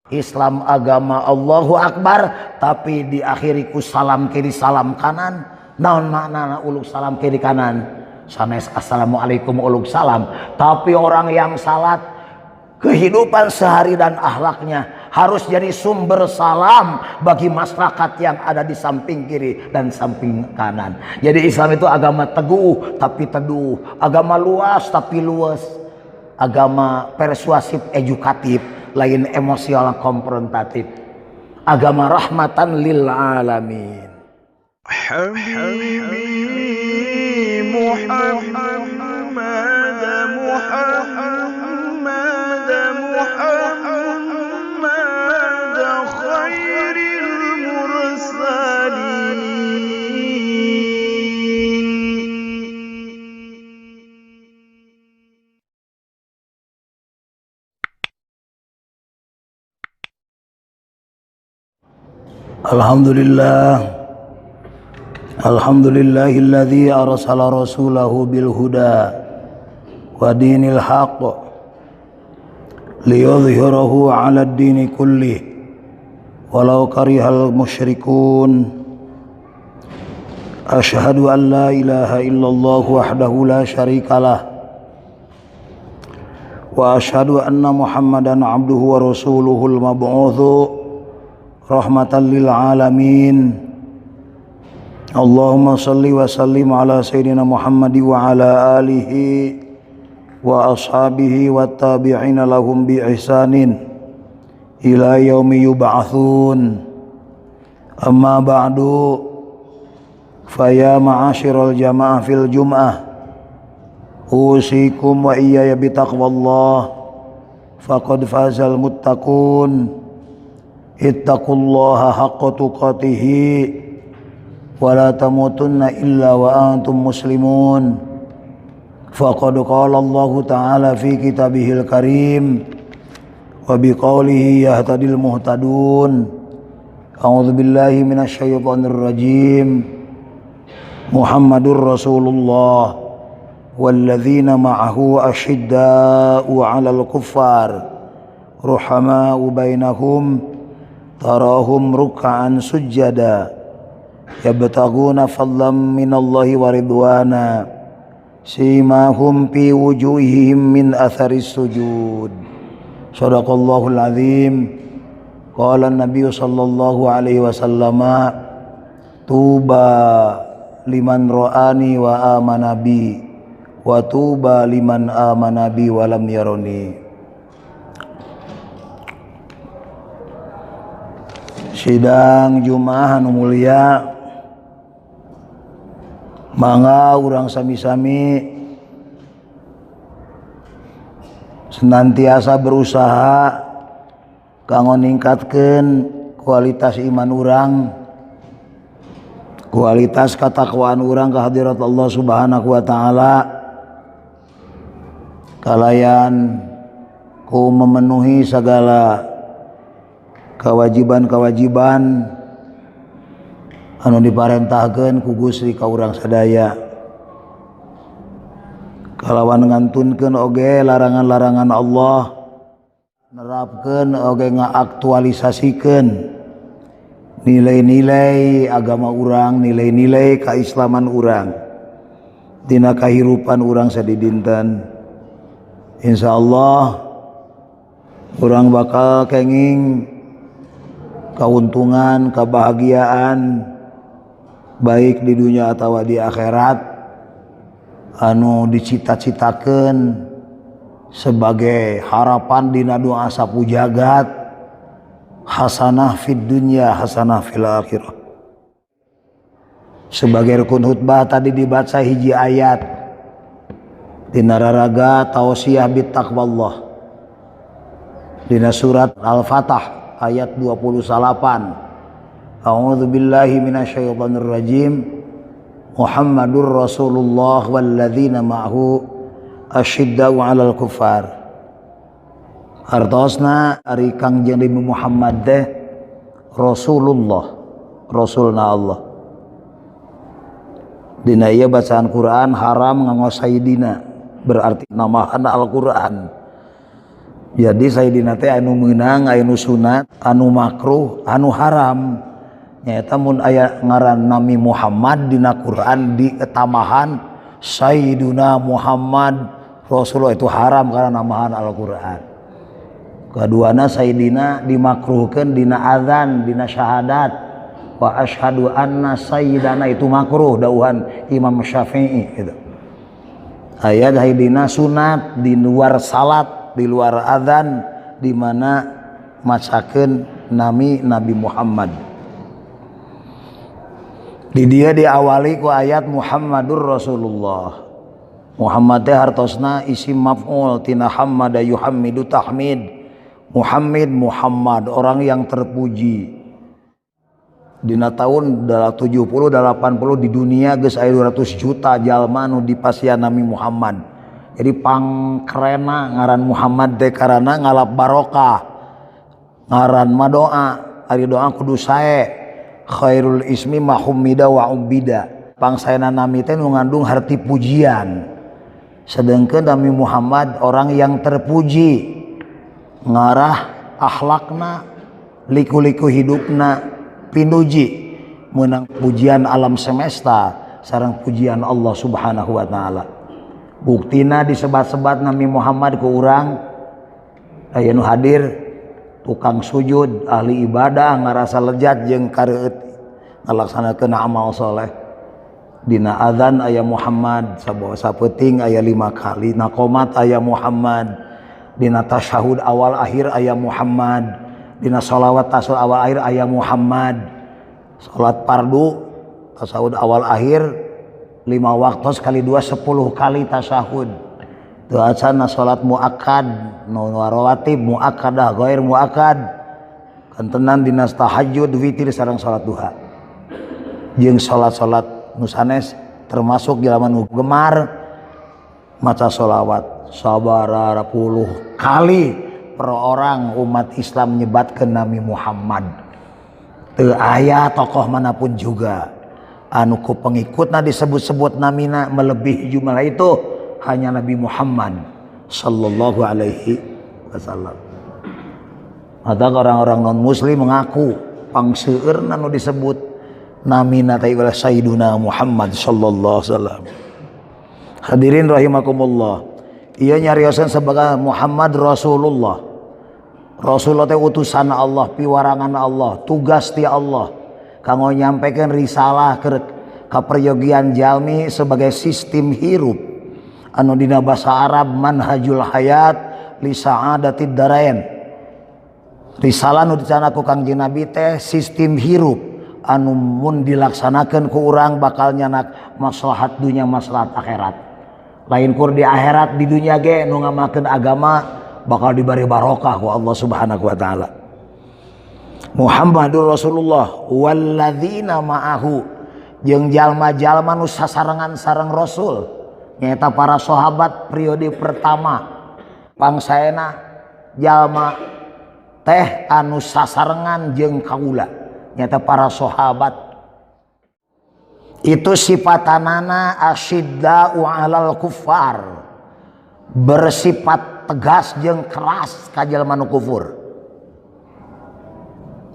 Islam agama Allahu Akbar, tapi diakhiri ku salam kiri salam kanan. Naon makna uluk salam kiri kanan? Sanes assalamualaikum uluk salam. Tapi orang yang salat, kehidupan sehari dan akhlaknya harus jadi sumber salam bagi masyarakat yang ada di samping kiri dan samping kanan. Jadi Islam itu agama teguh tapi teduh, agama luas tapi luas, agama persuasif edukatif, lain emosional konfrontatif, agama rahmatan lil alamin. Habibi Muhammad khairil mursalin. Alhamdulillahilladzi arsala rasulahu bil huda wa dinil haqq liyudhhirahu 'ala ad-dini kullih walau karihal musyrikun. Asyhadu an la ilaha illallah wahdahu la syarikalah wa asyhadu anna Muhammadan 'abduhu wa rasuluhul mab'utsu rahmatan lil alamin. Allahumma salli wa sallim ala sayyidina Muhammad wa ala alihi wa ashabihi wa tabi'ina lahum bi ihsanin ila yaumi yub'atsun. Amma ba'du, faya ma'asyiral jamaah fil jum'ah, usikum wa iyaya bitaqwallah, faqad fazal muttaqun. Ittaqullaha haqqa tuqatihi wa la tamutunna illa wa antum muslimun. Faqad qala Allah ta'ala fi kitabihil karim wa biqaulihi yahtadil muhtadun. A'udzu billahi minasy syaithanir rajim. Muhammadur Rasulullah walladzina ma'ahu asyidda'u 'alal kuffar ruhama'u bainahum tarahum ruk'an sujada yabtaguna fadlan minallahi wa ridwana simahum fi wujuhihim min atharis sujud. Shadaqallahul azim. Qala an-nabiy sallallahu alaihi wasallam, tuba liman ra'ani wa amana bi wa tuba liman amana bi wa lam yarani. Sidang Jumaah anu mulia, mangga urang sami-sami senantiasa berusaha kanggo ningkatkeun kualitas iman urang, kualitas katakwaan urang ka hadirat Allah Subhanahu wa taala, kalayan ku memenuhi segala kewajiban-kewajiban anu diparentahkeun ku Gusti ka urang sadaya, kalawan ngantunkeun oge larangan-larangan Allah, nerapkeun oge ngaaktualisasikeun nilai-nilai agama urang, nilai-nilai kaislaman urang dina kahirupan urang sadidinten. Insyaallah urang bakal kenging keuntungan, kebahagiaan baik di dunia atau di akhirat anu dicita-citakeun sebagai harapan dina doa sapu jagat, hasanah fid dunya hasanah fil akhirah. Sebagai rukun khutbah tadi dibaca hiji ayat dina raraga tausiyah bit taqwallah dina surat Al-Fatah ayat 28. A'udzu billahi minasyaitonir rajim. Muhammadur Rasulullah walladzina ma'ahu asyidda'u 'alal kuffar. Artosna ari Kangjeng Nabi Muhammad teh Rasulullah, Rasulna Allah. Dina ieu bacaan Quran haram nganggo sayyidina, berarti namahan Al-Quran. Jadi Sayyidina teh anu meunang anu sunat anu makruh anu haram nyaeta mun aya ngaran Nabi Muhammad dina Quran dietamahan Sayyiduna Muhammad Rasulullah itu haram karena namahan Al-Quran. Keduana Sayyidina dimakruhkeun dina azan dina syahadat wa asyhadu anna sayyidana itu makruh dauhan Imam Syafi'i gitu. Ayat Sayyidina sunat di luar salat di luar adzan di mana macakeun Nabi Muhammad. Di dia diawali ku ayat Muhammadur Rasulullah. Muhammad teh hartosna isim maf'ul tina hammada yuhammidu tahmid. Muhammad orang yang terpuji. Dina tahun 70 80 di dunia geus aya 200 juta jalma nu dipasihan Nabi Muhammad. Jadi pangkerena ngaran Muhammad teh karana ngalap barokah. Ngaran mah doa, ari doa kudu sae. Khairul ismi mahumida wa ubida. Pangsaena nami teh nu ngandung harti pujian. Sedangkan Nabi Muhammad orang yang terpuji. Ngarah akhlakna, liku-liku hidupna pinuji menang pujian alam semesta sareng pujian Allah Subhanahu wa taala. Buktina disebat-sebat Nabi Muhammad ku urang aya nu hadir tukang sujud ahli ibadah ngarasa lejat jeung kareueut ngalaksanakeun amal soleh. Dina adzan aya Muhammad sabawa sapeuting aya 5 kali, na qomat aya Muhammad, dina tasyahud awal akhir aya Muhammad, dina sholawat tasyahud awal akhir aya Muhammad, salat fardu tasyahud awal akhir 5 waktu sekali 2 10 kali tasyahud. Teu acana salat muakkad nu rawatib muakkadah ghair muakkad kantenan dina tahajud witir sareng salat duha jeung salat-salat nu sanes termasuk jaman nu gemar maca sholawat sabaraha puluh kali per orang umat Islam nyebatkeun Nabi Muhammad. Teu aya tokoh manapun juga anu ku pengikutna disebut-sebut namina melebihi jumlah itu hanya Nabi Muhammad sallallahu alaihi wasallam. Ada orang-orang non muslim mengaku pangseueurna nu disebut namina teh adalah Sayyiduna Muhammad sallallahu alaihi wasallam. Hadirin rahimakumullah. Ieu nyariosan sebagai Muhammad Rasulullah. Rasulullah teh utusan Allah, piwarangan Allah, tugas ti Allah kanggo nyampaikan risalah ka peryogian jalmi sebagai sistem hirup anu dina basa Arab manhajul hayat li sa'adatid darain. Risalah nu dicana ku Kangjeng Nabi teh sistem hirup anu mun dilaksanakeun ku urang bakal nyanak maslahat dunya maslahat akhirat. Lain kur di akhirat di dunya ge nu ngamakeun agama bakal diberi barokah ku Allah Subhanahu wa taala. Muhammadur Rasulullah walladzina ma'ahu jeung jalma-jalma nu sasarengan sareng Rasul nyaeta para sahabat periode pertama pangsaena jalma teh anu sasarengan jeung kaula nyaeta para sahabat. Itu sifatanana asyidda'u 'alal kuffar, bersifat tegas jeung keras ka jalma nu kufur,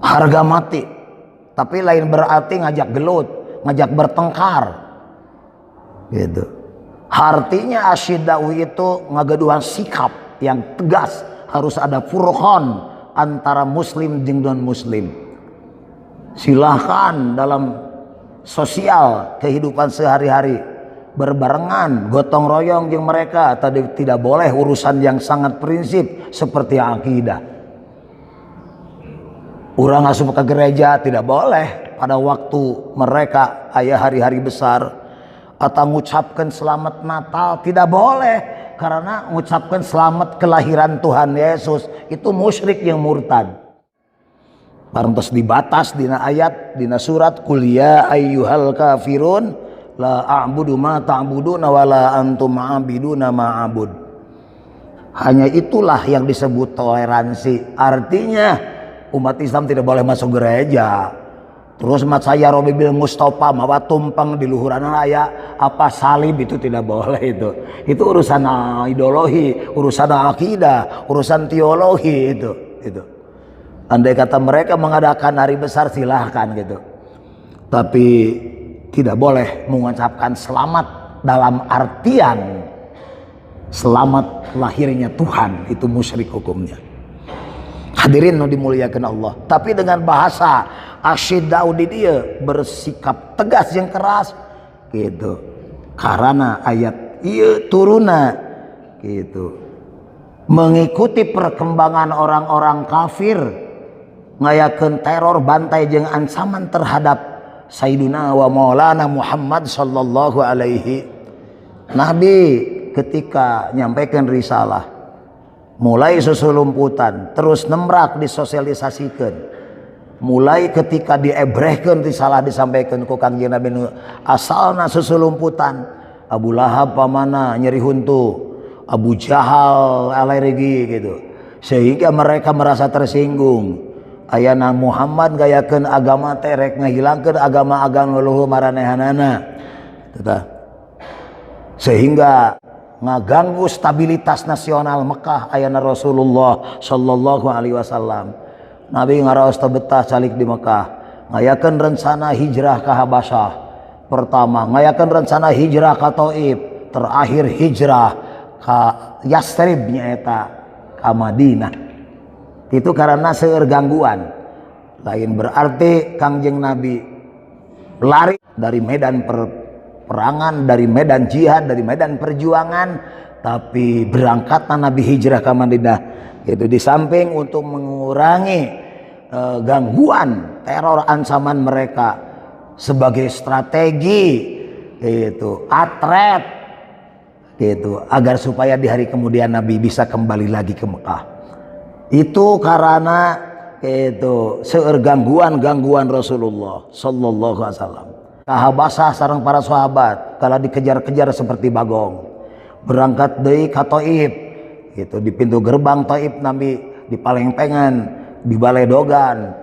harga mati, tapi lain berarti ngajak gelut, ngajak bertengkar gitu. Artinya asyidda'u itu ngagaduhan sikap yang tegas, harus ada furqan antara muslim jeung non muslim. Silahkan dalam sosial kehidupan sehari-hari berbarengan gotong royong jeung mereka, tapi tidak boleh urusan yang sangat prinsip seperti akidah. Urang asup ke gereja tidak boleh pada waktu mereka aya hari-hari besar atau mengucapkan selamat Natal tidak boleh, karena mengucapkan selamat kelahiran Tuhan Yesus itu musyrik yang murtad. Parantos dibatas dina ayat dina surat qul ya ayyuhal kafirun la a'budu ma ta'buduna wa la antum a'biduna ma a'bud. Hanya itulah yang disebut toleransi. Artinya umat Islam tidak boleh masuk gereja, Terus mat saya Robi bil Mustafa mawa tumpeng di luhuran raya apa salib, itu tidak boleh itu. Itu urusan ideologi, urusan akidah, urusan teologi itu. Andai kata mereka mengadakan hari besar silahkan gitu. Tapi tidak boleh mengucapkan selamat dalam artian selamat lahirnya Tuhan, itu musyrik hukumnya. Hadirin nu dimuliakan Allah. Tapi dengan bahasa asyiddau di dia bersikap tegas yang keras gitu. Karena ayat ieu turuna gitu. Mengikuti perkembangan orang-orang kafir ngayakeun teror, bantai jeung ancaman terhadap Sayyidina wa Maulana Muhammad sallallahu alaihi. Nabi ketika nyampaikan risalah mulai susulumputan terus nembrak disosialisasikan, mulai ketika diebrehkeun risalah disampaikan ku Kangjeng Nabi asalna susulumputan Abu Lahab pamana nyeri huntu, Abu Jahal alergi gitu, sehingga mereka merasa tersinggung. Ayana Muhammad gayakeun agama terek ngahilangkeun agama-agama leluhur maranehanana, sehingga ngaganggu stabilitas nasional Mekah. Ayana Rasulullah sallallahu alaihi wasallam Nabi ngaraos betah calik di Mekah, ngayakeun rencana hijrah ke Habasyah. Pertama ngayakeun rencana hijrah ke Thaif, terakhir hijrah ke Yastrib nyaeta ke Madinah. Itu karena seueur gangguan. Lain berarti Kangjeng Nabi lari dari medan perangan, dari medan jihad, dari medan perjuangan, tapi berangkatnya Nabi hijrah ke Madinah. Itu di samping untuk mengurangi gangguan teror ancaman mereka sebagai strategi itu atret gitu, agar supaya di hari kemudian Nabi bisa kembali lagi ke Mekah. Itu karena itu seueur gangguan Rasulullah sallallahu alaihi wasallam. Kahabasah sareng para sahabat kala dikejar-kejar seperti bagong. Berangkat deui ka Thaif. Gitu di pintu gerbang Thaif Nabi dipalengpengan, dibaledogan.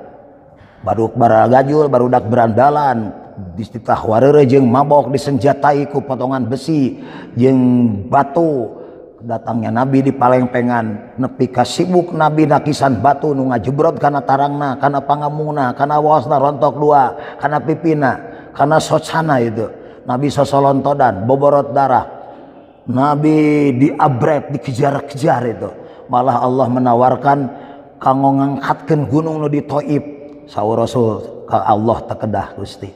Baduk baragajul, barudak berandalan, distitah wareure jeung mabok disenjatai ku potongan besi jeung batu. Datangnya Nabi di palengpengan nepi ka sibuk Nabi nakisan batu nu ngajebrot kana tarangna, kana pangamungna, kana waosna rontok dua, kana pipina, kana socana itu. Nabi sosolontodan, boborot darah. Nabi diabret, dikejar-kejar itu. Malah Allah menawarkan kanggo ngangkatkeun gunung nu di Thaif. Saur Rasul ka Allah takedah Gusti.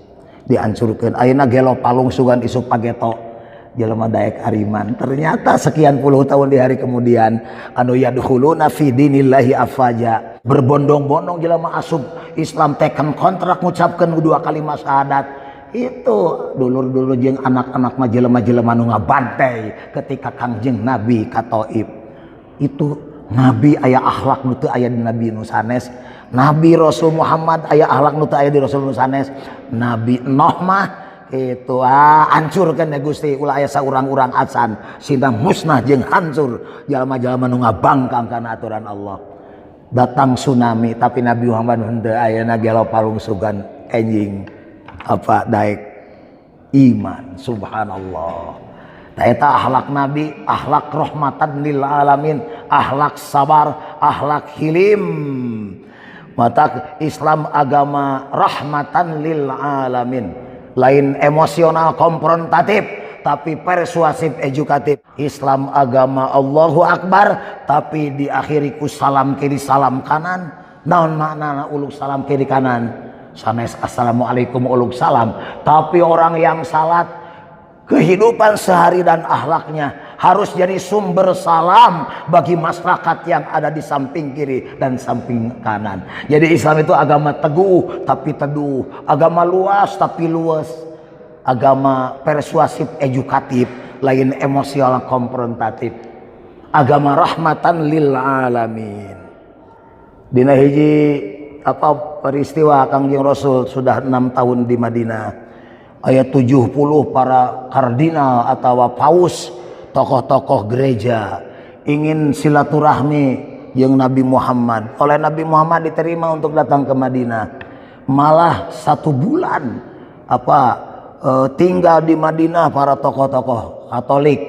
Dihancurkeun. Ayeuna gelo palung sugan isuk pageto. Jelema daek ariman. Ternyata sekian puluh tahun di hari kemudian anu yadkhuluna fi dinillahi afaja, berbondong-bondong jelema asup Islam, teken kontrak ngucapkeun dua kalimat syahadat. Itu dulur-dulur jeung anak-anak mah jelema-jelema nu ngabantai ketika Kangjeng Nabi ka Thaif. Itu Nabi aya akhlak nu teu aya di Nabi nu sanes. Nabi Rasul Muhammad aya akhlak nu teu aya di Rasul nu sanes. Nabi Nuh mah itu hancurkan ya Gusti, ulah aya saurang-urang acan sida musnah jeung hancur jalma-jalma nu ngabangkang kana aturan Allah. Datang tsunami tapi Nabi Muhammad henteu ayeuna gelo palung sugan enjing apa daek iman. Subhanallah. Nah, eta akhlak Nabi, akhlak rahmatan lil alamin, akhlak sabar, akhlak hilim. Mata Islam agama rahmatan lil alamin. Lain emosional konfrontatif tapi persuasif edukatif. Islam agama Allahu Akbar tapi diakhiri ku salam kiri salam kanan. Naon makna uluk salam kiri kanan? Sanes assalamualaikum uluk salam. Tapi orang yang salat kehidupan sehari dan akhlaknya harus jadi sumber salam bagi masyarakat yang ada di samping kiri dan samping kanan. Jadi Islam itu agama teguh tapi teduh, agama luas tapi luas, agama persuasif edukatif, lain emosional konfrontatif, agama rahmatan lil alamin. Dina hiji apa peristiwa Kangjeng Rasul sudah 6 tahun di Madinah, ayat 70 para kardinal atau paus, tokoh-tokoh gereja ingin silaturahmi yang Nabi Muhammad. Oleh Nabi Muhammad diterima untuk datang ke Madinah. Malah 1 bulan tinggal di Madinah para tokoh-tokoh Katolik,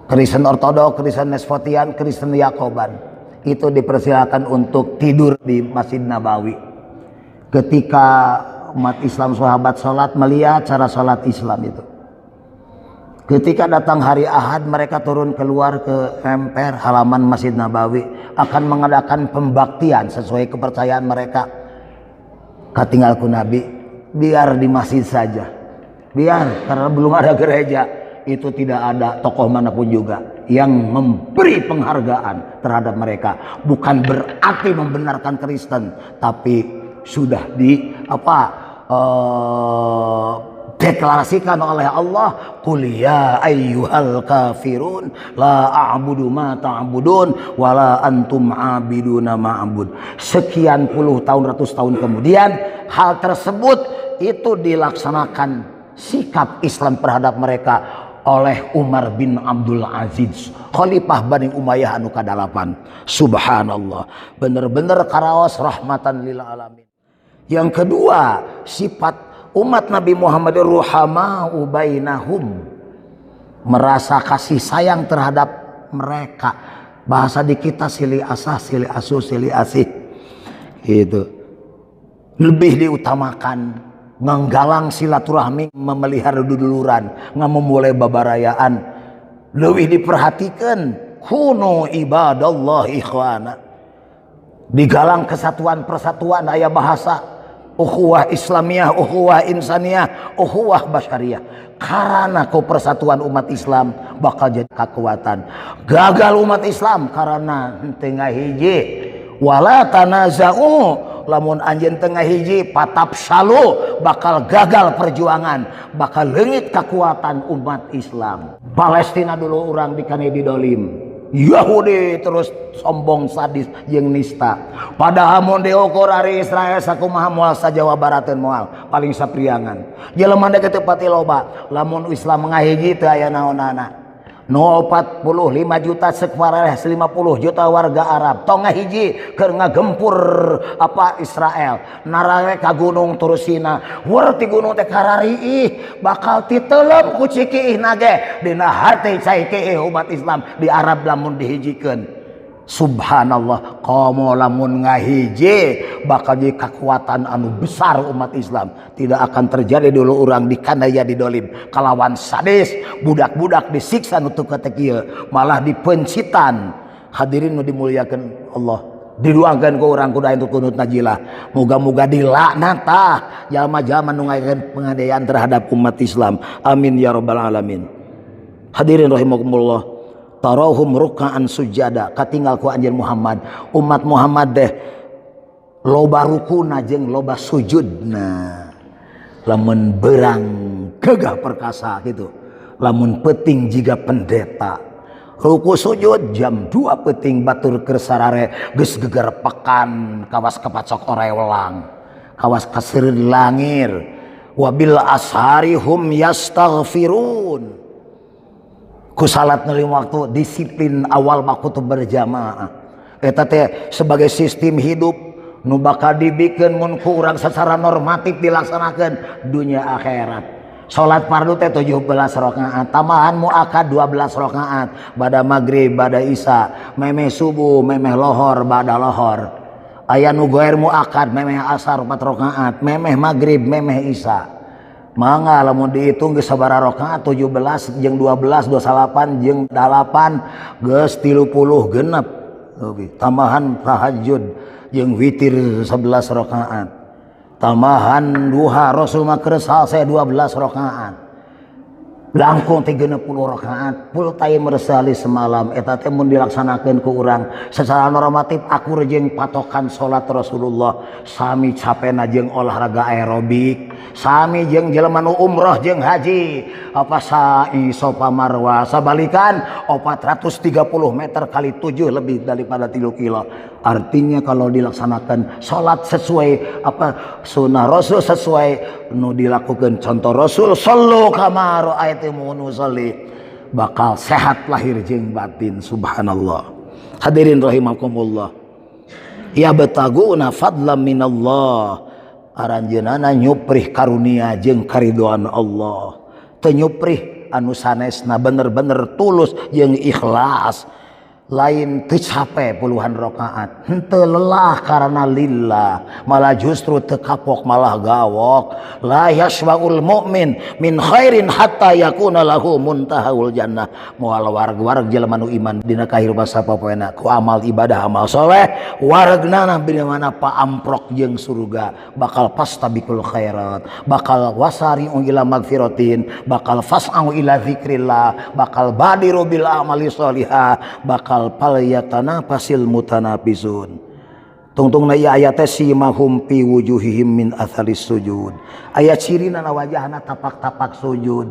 Kristen Ortodoks, Kristen Nesfotian, Kristen Yakoban itu dipersilakan untuk tidur di Masjid Nabawi. Ketika umat Islam sahabat sholat, melihat cara sholat Islam itu, ketika datang hari Ahad mereka turun keluar ke emper halaman Masjid Nabawi akan mengadakan pembaktian sesuai kepercayaan mereka. Katinggalku Nabi, biar di masjid saja, biar, karena belum ada gereja. Itu tidak ada tokoh manapun juga yang memberi penghargaan terhadap mereka. Bukan berarti membenarkan Kristen, tapi sudah deklarasikan oleh Allah, qul ya ayyuhal kafirun la a'budu ma ta'budun wala antum 'abiduna ma a'bud. Sekian puluh tahun, ratus tahun kemudian hal tersebut itu dilaksanakan sikap Islam terhadap mereka oleh Umar bin Abdul Aziz, Khalifah Bani Umayyah anu kadalapan. Subhanallah, bener-bener karaos rahmatan lil alamin. Yang kedua, sifat umat Nabi Muhammad ruhama'u bainahum, merasa kasih sayang terhadap mereka. Bahasa di kita silih asah, silih asuh, silih asih. Itu lebih diutamakan nganggalang silaturahmi, memelihara duduluran, memulai babarayaan. Lebih diperhatikan kunu ibadallah ikhwana, digalang kesatuan persatuan. Aya bahasa ukhuwah Islamiyah, ukhuwah insaniyah, ukhuwah basyariyah. Karena persatuan umat Islam bakal jadi kekuatan. Gagal umat Islam karena tengah hiji. Wala tanaza'u, lamun anjeun tengah hiji patap salu, bakal gagal perjuangan, bakal leungit kekuatan umat Islam. Palestina dulu orang dikane didolim, Yahudi terus sombong, sadis, jeung nista. Padahal mun diukur ari Israel sakumaha moal sa Jawa Barateun moal paling sapriangan. Jelema teh teu pati loba, lamun Islam ngahiji teu aya naon-naonna. No 45 juta sekwareh 50 juta warga Arab tong ngahiji keur ngagempur Israel. Narawe ka gunung Tursina, weur ti gunung teh karariih bakal titelem ku cikiih nage dina hati cai keeh umat Islam di Arab lamun dihijikeun. Subhanallah, komo lamun ngahiji bakal jadi kekuatan anu besar umat Islam. Tidak akan terjadi dulu orang dikanaya didolim kalawan sadis, budak-budak disiksa nutup ketekieu, malah dipencitan. Hadirin nu dimuliakan Allah, diduakeun ku urang kudu anu kunut najilah. Moga-moga dilaknat jalma-jalma nu ngayakeun penganiayaan terhadap umat Islam. Amin ya rabbal alamin. Hadirin rahimakumullah, tarahum ruk'an sujada, katinggal ku anjeun Muhammad, umat Muhammad deh loba rukuna jeung loba sujudna. Lamun berang gagah perkasa gitu, lamun penting jiga pendeta. Ruku sujud jam 2 penting batur keur sarare geus gegerpekan kawas kapacok orewelang, kawas kaseureud langir. Wabil ashari hum yastaghfirun, ku salat nu lima waktu, disiplin awal waktu berjamaah. Eta teh sebagai sistem hidup nu bakal dibikeun mun ku urang secara normatif dilaksanakeun dunia akhirat. Salat fardu teh 17 rakaat, tambahan muakkad 12 rakaat, bada maghrib, bada isya, memeh subuh, memeh lohor, bada lohor. Aya nu goer muakkad, memeh asar 4 rakaat, memeh maghrib, memeh isya. Mangga lamun dihitung geus sabaraha rakaat? 17 jeung 12 28 jeung 8 geus 30 genep. Tambahan tahajud jeung witir 11 rakaat. Tambahan duha Rasul mah keur salse 12 rakaat. Langkung 30 rakaat full time resali semalam. Eta teh mun dilaksanakeun ku urang secara normatif akur jeung patokan salat Rasulullah, sami capena jeung olahraga aerobik, sami jeung jelema nu umroh jeung haji, sa'i safa marwah sabalikan 430 meter kali 7 lebih daripada 3 kilo. Artinya kalau dilaksanakan salat sesuai sunnah Rasul, sesuai nu dilakukan contoh Rasul, sallu kama ra'aitumuni usolli, bakal sehat lahir jeung batin. Subhanallah. Hadirin rahimakumullah, ya bataguna fadlan minallah aranjeunana nyuprih karunia jeung karidoan Allah, teu nyuprih anu sanesna bener-bener tulus jeung ikhlas, lain teu capek puluhan rakaat, henteu lelah karena lillah, malah justru teu kapok malah gawok. La yasbaul mu'min min khairin hatta yakuna lahu muntahaul jannah. Moal wareg-wareg jelema nu iman dina kahirupan sapopoena ku amal ibadah amal soleh, waregnana bila mana paamprok jeung surga, bakal pastabikul khairat, bakal wasari'u ila magfiratin, bakal fas'au ila zikrillah, bakal badiru bil amali sholihah, bakal palayatana pasil mutanafisun. Tungtungna ieu ayat teh simahum fi wujuhihim min atharis sujud. Aya cirina na wajahna tapak-tapak sujud.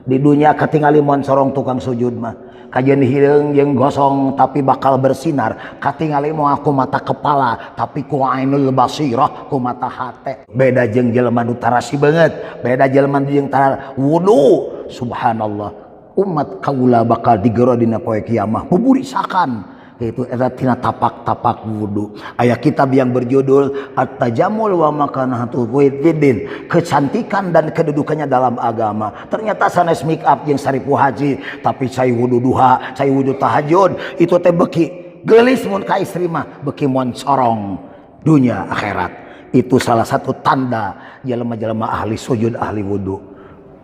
Di dunia katingali mun sorong tukang sujud mah kajeun hireung jeung gosong tapi bakal bersinar, katingali moal ku mata kepala tapi ku ainul basirah, ku mata hate. Beda jeung jelema nu tarasi beungeut, beda jelema jeung tar wudu. Subhanallah, umat kaula bakal digero dina poe kiamah buburisakan, yaitu eta tina tapak-tapak wudu. Aya kitab yang berjudul At-Tajammul wa Makanahatu Fiddin, kecantikan dan kedudukannya dalam agama. Ternyata sanes make up jeung saripu haji tapi cai wudu duha, cai wudu tahajud, itu teh beki geulis mun ka istri mah, beki mun corong dunia akhirat. Itu salah satu tanda jelema-jelema ahli sujud, ahli wudu.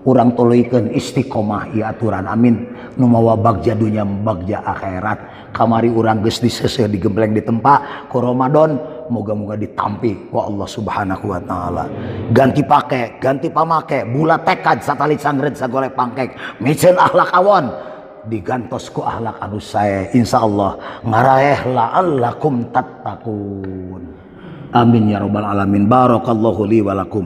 Urang tuluikeun istiqomah ieu aturan, amin. Nu mawa bagja dunya bagja akhirat. Kamari urang geus diseuseuh digembleng di tempat ku Ramadan, moga-moga ditampi ku Allah Subhanahu wa taala. Ganti pake, ganti pamake, bulat tekad satalit sangreud sagolek pangkek, miceun akhlak awon digantos ku akhlak anu sae. Insyaallah ngaraeh la'allakum tattaqun. Amin ya rabbal alamin. Barakallahu li wa lakum.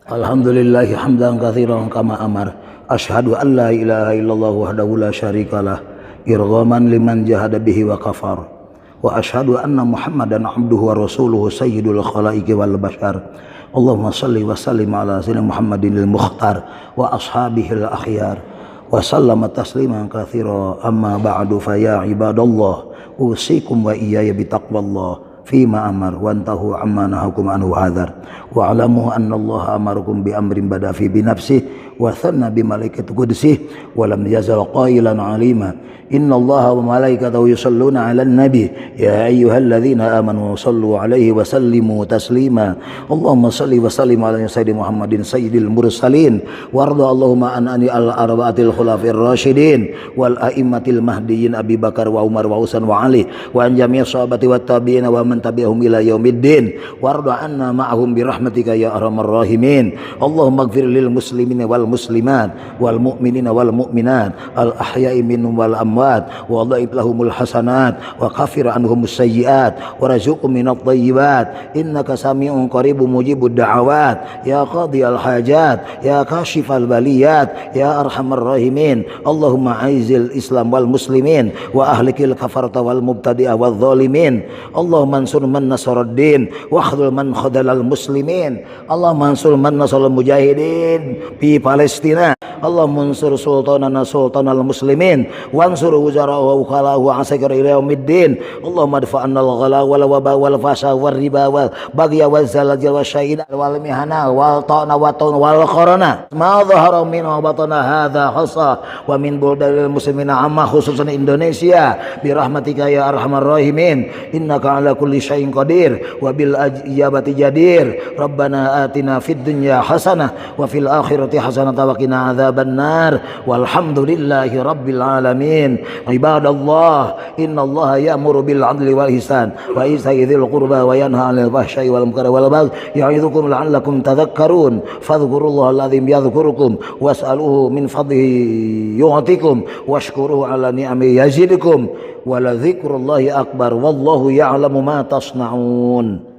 Alhamdulillahi hamdan katsiran kama amar. Asyhadu an la ilaha illallah wahdahu la syarikalah irghaman liman jahada bihi wa kafar. Wa asyhadu anna Muhammadan abduhu wa rasuluhu sayyidul khalaiqi wal bashar. Allahumma shalli wa sallim ala sayyidina Muhammadinil mukhtar wa ashabihil akhyar wa sallama tasliman katsira. Amma ba'du fa ya ibadallah usikum wa iyaya bitaqwallah fima amar wantahu amma nahakum anhu hadar wa alamu anna Allah amarukum bi amrin bada fi bi nafsihi wa thanna bi malaikati qudsihi wa lam yazal qailan alima inna Allah wa malaikatahu yusalluna 'alan nabi ya ayyuhalladzina amanu sallu 'alaihi wa sallimu taslima. Allahumma salli wa sallim ala sayyidina Muhammadin sayyidil mursalin warda Allahumma an al arba'atil khulafir rasyidin wal a'immatil mahdiyyin Abi Bakar wa Umar wa Utsman wa Ali wa an jami' sahabati wat tabi'in wa tabi'ahum ila yaumiddin warda anna ma'ahum birahmatika ya arhamar rahimin. Allahumma ighfir lil muslimina wal muslimat wal mu'minina wal mu'minat al ahya'i minhum wal amwat wa dhaif lahumul hasanat wa kafir anhumus sayyiat wa razuqhum minat thayyibat innaka sami'un qaribun mujibud da'awat ya qadiyal hajat ya kashifal baliyat ya arhamar rahimin. Allahumma aizil islam wal muslimin wa ahlikil kafarata wal mubtadi'ah wal zalimin. Allahumma ansur man nasaraddin wa khudul man khadalal muslimin. Allahumma ansur man nasaral mujahidin fi Palestina. Allahumma ansur sultanana sultanal muslimin wansur wuzara wa ukhala wa asakir ila yaumiddin. Allahumma adfa'anna al-ghala wal waba wal fasha wal riba wal baghya wal zalzal wal syaida wal mihana wal ta'na wa taun wal qarana ma dhahara min wa batana hadza khassa wa min buldil muslimina amma khususan Indonesia bi rahmatika ya arhamar rahimin. Innaka ala kulli syai'in qadir wa bil ijabati jadir. Rabbana atina fid dunya hasanah wa fil akhirati hasanah wa qina adzabannar walhamdulillahi rabbil alamin. Ibadallah innallaha ya'muru bil 'adli wal ihsan wa ita'i dzil qurba wa yanha 'anil fahsya'i wal munkari wal baghi ya'idzukum la'allakum tadhakkarun fadhkurullaha alladzi yadhkurukum was'aluhu min fadlihi yu'tikum washkuruhu 'ala ni'amihi yazidkum wa la dzikrullahi akbar wallahu ya'lamu ma tasna'un.